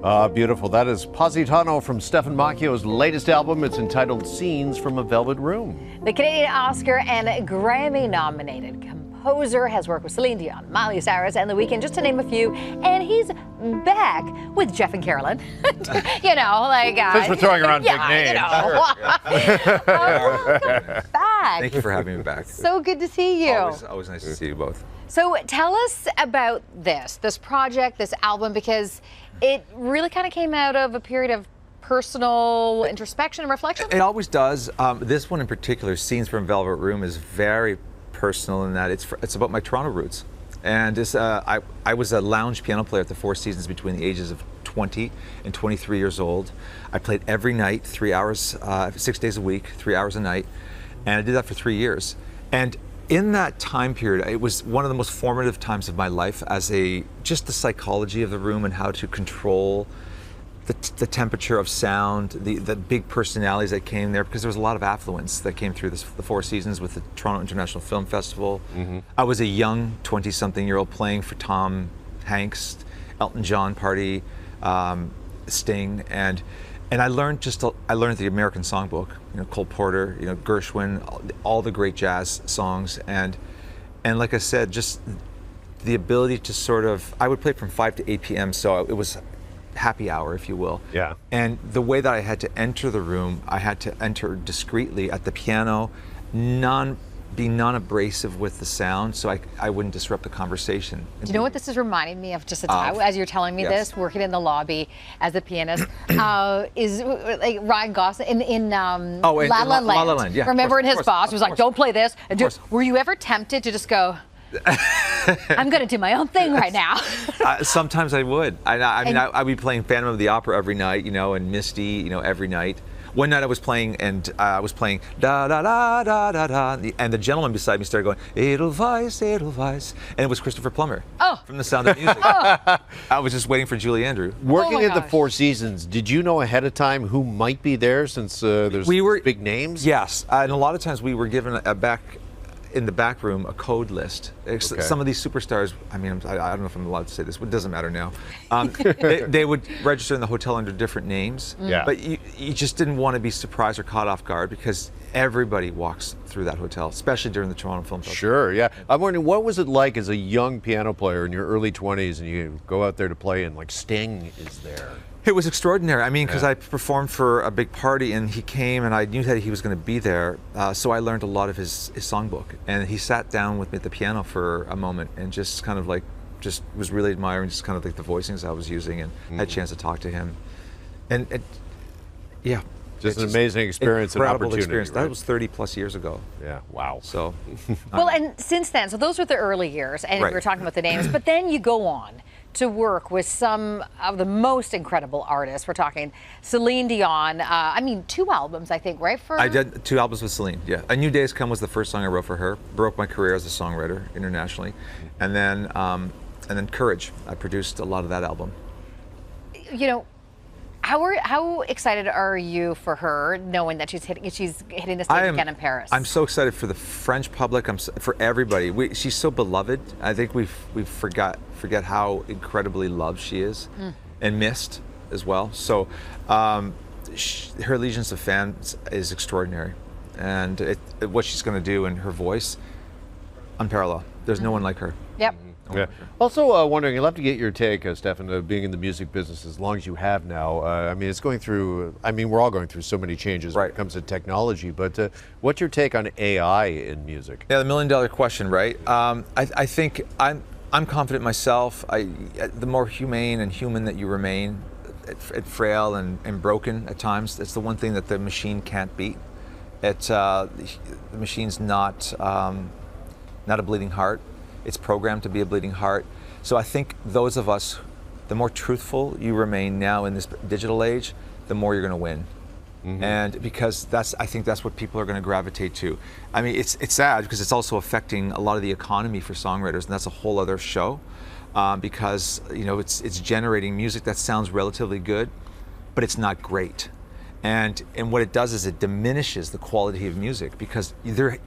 Beautiful. That is Positano from Stephan Moccio's latest album. It's entitled Scenes from a Velvet Room. The Canadian Oscar and Grammy-nominated composer has worked with Celine Dion, Miley Cyrus, and The Weeknd, just to name a few. And he's back with Jeff and Carolyn. You know, like... Since we're throwing around big names. You know. Welcome back. Thank you for having me back. So good to see you. Always nice to see you both. So tell us about this project, this album, because it really kind of came out of a period of personal introspection and reflection. It always does. This one in particular, Scenes from Velvet Room, is very personal in that it's about my Toronto roots. And I was a lounge piano player at the Four Seasons between the ages of 20 and 23 years old. I played every night, 3 hours, 6 days a week, 3 hours a night. And I did that for 3 years. And in that time period, it was one of the most formative times of my life as just the psychology of the room and how to control the temperature of sound, the big personalities that came there, because there was a lot of affluence that came through the Four Seasons with the Toronto International Film Festival. Mm-hmm. I was a young 20-something-year-old playing for Tom Hanks, Elton John party, Sting, and I learned the American Songbook, Cole Porter, Gershwin, all the great jazz songs, and like I said, just the ability to sort of, I would play from 5 to 8 p.m. so it was happy hour, if you will. Yeah. And the way that I had to enter the room, I had to enter discreetly at the piano, be non-abrasive with the sound, so I wouldn't disrupt the conversation. Do you know what this is reminding me of? Just as you're telling me this, working in the lobby as a pianist, is like Ryan Gosling in La La Land. La La Land, yeah. Remember, his boss was like, "Don't play this." And were you ever tempted to just go, I'm going to do my own thing right now? Sometimes I would. I'd be playing Phantom of the Opera every night, and Misty, every night. One night I was playing, and I was playing da da da da da da, and the gentleman beside me started going Edelweiss, Edelweiss, and it was Christopher Plummer from The Sound of Music. I was just waiting for Julie Andrew. Working at the Four Seasons, did you know ahead of time who might be there, since there's big names? Yes, and a lot of times we were given in the back room a code list. Some of these superstars, I don't know if I'm allowed to say this, but it doesn't matter now. They would register in the hotel under different names, but you just didn't want to be surprised or caught off guard, because everybody walks through that hotel, especially during the Toronto Film Festival. Sure, yeah. I'm wondering, what was it like as a young piano player in your early 20s and you go out there to play and like Sting is there? It was extraordinary. Because I performed for a big party and he came and I knew that he was going to be there. So I learned a lot of his songbook. And he sat down with me at the piano for a moment and just kind of like, just was really admiring just kind of like the voicings I was using, and had a chance to talk to him. And yeah. Just an amazing experience and opportunity. Experience. That was 30 plus years ago. Yeah, wow. So. Well, and since then, so those were the early years, and we were talking about the names, but then you go on to work with some of the most incredible artists. We're talking Celine Dion. 2 albums, I think, right? I did 2 albums with Celine, yeah. A New Day's Come was the first song I wrote for her. Broke my career as a songwriter internationally. And then Courage. I produced a lot of that album. How excited are you for her, knowing that she's hitting the stage again in Paris? I'm so excited for the French public. For everybody. She's so beloved. I think we forget how incredibly loved she is, and missed as well. So her allegiance of fans is extraordinary, and what she's going to do in her voice, unparalleled. There's no one like her. Yep. Yeah. Also wondering, I'd love to get your take, Stephan, being in the music business as long as you have now. It's going through, we're all going through so many changes when it comes to technology, but what's your take on AI in music? Yeah, the $1 million question, right? I think I'm confident myself. The more humane and human that you remain, frail and broken at times, it's the one thing that the machine can't beat. The machine's not a bleeding heart. It's programmed to be a bleeding heart. So I think those of us, the more truthful you remain now in this digital age, the more you're going to win. Mm-hmm. And because I think that's what people are going to gravitate to. It's sad because it's also affecting a lot of the economy for songwriters, and that's a whole other show, because it's generating music that sounds relatively good, but it's not great. And what it does is it diminishes the quality of music, because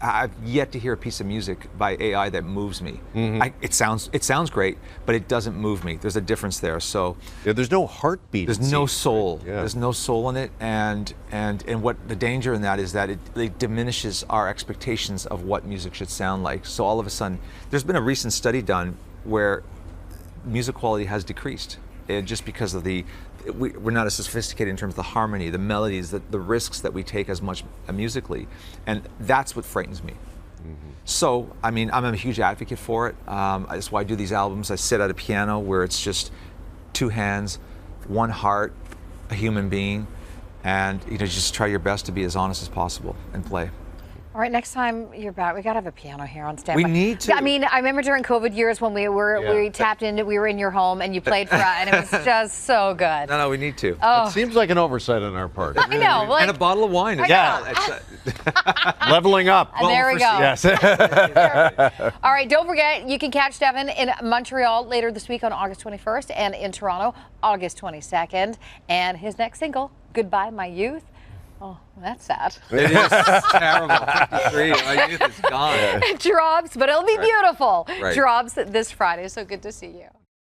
I've yet to hear a piece of music by AI that moves me. It sounds great, but it doesn't move me. There's a difference there. So yeah, there's no heartbeat. There's no soul. Yeah. There's no soul in it, and what the danger in that is that it diminishes our expectations of what music should sound like. So all of a sudden, there's been a recent study done where music quality has decreased, just because of we're not as sophisticated in terms of the harmony, the melodies, the risks that we take as much musically, and that's what frightens me. So, I mean, I'm a huge advocate for it. That's why I do these albums. I sit at a piano where it's just two hands, one heart, a human being, and just try your best to be as honest as possible and play. All right, next time you're back, we gotta have a piano here on standby. We need to. I mean, I remember during COVID years when we tapped into, we were in your home and you played for us, and it was just so good. No, we need to. Oh. It seems like an oversight on our part. I know. Like, and a bottle of wine. Yeah. Leveling up. There we go. Yes. All right, don't forget, you can catch Stephan in Montreal later this week on August 21st and in Toronto August 22nd. And his next single, Goodbye My Youth. Oh, that's sad. It is terrible. 53. My youth is gone. Drops, but it'll be beautiful. Right. Drops this Friday, so good to see you.